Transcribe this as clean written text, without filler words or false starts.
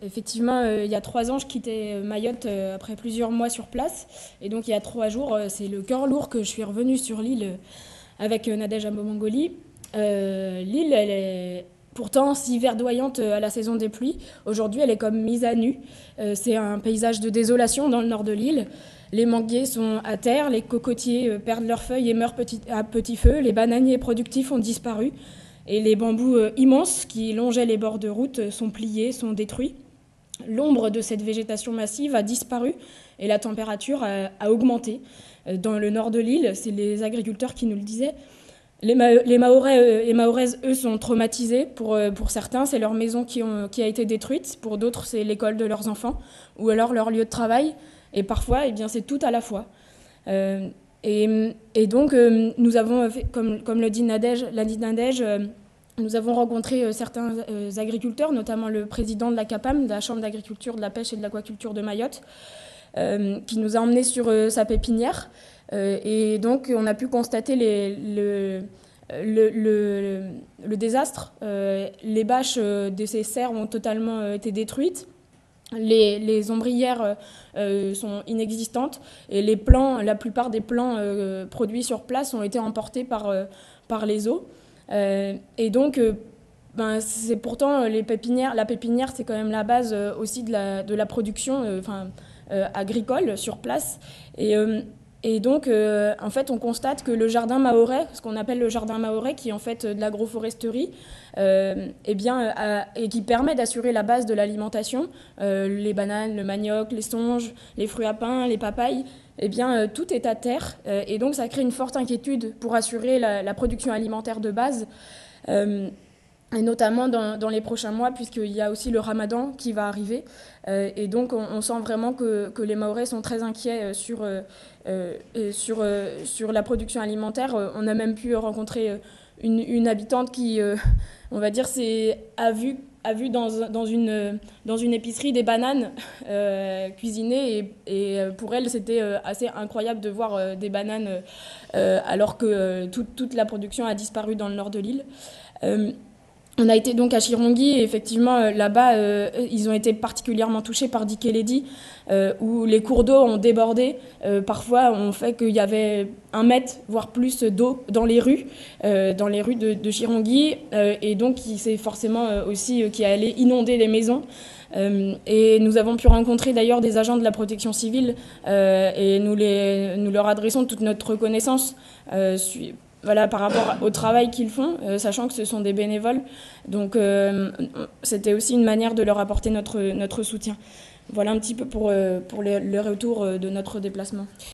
Effectivement, il y a 3 ans, je quittais Mayotte après plusieurs mois sur place. Et donc, il y a 3 jours, c'est le cœur lourd que je suis revenue sur l'île avec Nadège Ambomangoli. L'île, elle est pourtant si verdoyante à la saison des pluies. Aujourd'hui, elle est comme mise à nu. C'est un paysage de désolation dans le nord de l'île. Les manguiers sont à terre, les cocotiers perdent leurs feuilles et meurent à petit feu. Les bananiers productifs ont disparu. Et les bambous immenses qui longeaient les bords de route sont pliés, sont détruits. L'ombre de cette végétation massive a disparu et la température a augmenté. Dans le nord de l'île, c'est les agriculteurs qui nous le disaient. Les Mahorais et Mahoraises, eux, sont traumatisés. Pour certains, c'est leur maison qui a été détruite. Pour d'autres, c'est l'école de leurs enfants ou alors leur lieu de travail. Et parfois, eh bien, c'est tout à la fois. Et donc, nous avons, comme le dit Nadège, nous avons rencontré certains agriculteurs, notamment le président de la CAPAM, de la Chambre d'agriculture, de la pêche et de l'aquaculture de Mayotte, qui nous a emmenés sur sa pépinière. Et donc, on a pu constater le désastre. Les bâches de ces serres ont totalement été détruites. Les ombrières sont inexistantes et la plupart des plants produits sur place ont été emportés par les eaux. Et donc, c'est pourtant la pépinière, c'est quand même la base aussi de la production agricole sur place. Et donc, en fait, on constate que le jardin mahorais, ce qu'on appelle le jardin mahorais, qui est en fait de l'agroforesterie, et qui permet d'assurer la base de l'alimentation, les bananes, le manioc, les songes, les fruits à pain, les papayes, tout est à terre. Et donc, ça crée une forte inquiétude pour assurer la production alimentaire de base. Et notamment dans les prochains mois, puisqu'il y a aussi le ramadan qui va arriver. Et donc, on sent vraiment que les Mahorais sont très inquiets sur la production alimentaire. On a même pu rencontrer une habitante qui, on va dire, a vu dans une épicerie des bananes cuisinées. Et pour elle, c'était assez incroyable de voir des bananes alors que toute la production a disparu dans le nord de l'île. On a été donc à Chirongui et effectivement là-bas ils ont été particulièrement touchés par Dikeledi où les cours d'eau ont débordé. Parfois on fait qu'il y avait 1 mètre voire plus d'eau dans les rues de Chirongui et donc c'est forcément aussi qui allait inonder les maisons. Et nous avons pu rencontrer d'ailleurs des agents de la protection civile et nous leur adressons toute notre reconnaissance voilà, par rapport au travail qu'ils font, sachant que ce sont des bénévoles. Donc c'était aussi une manière de leur apporter notre soutien. Voilà un petit peu pour le retour de notre déplacement.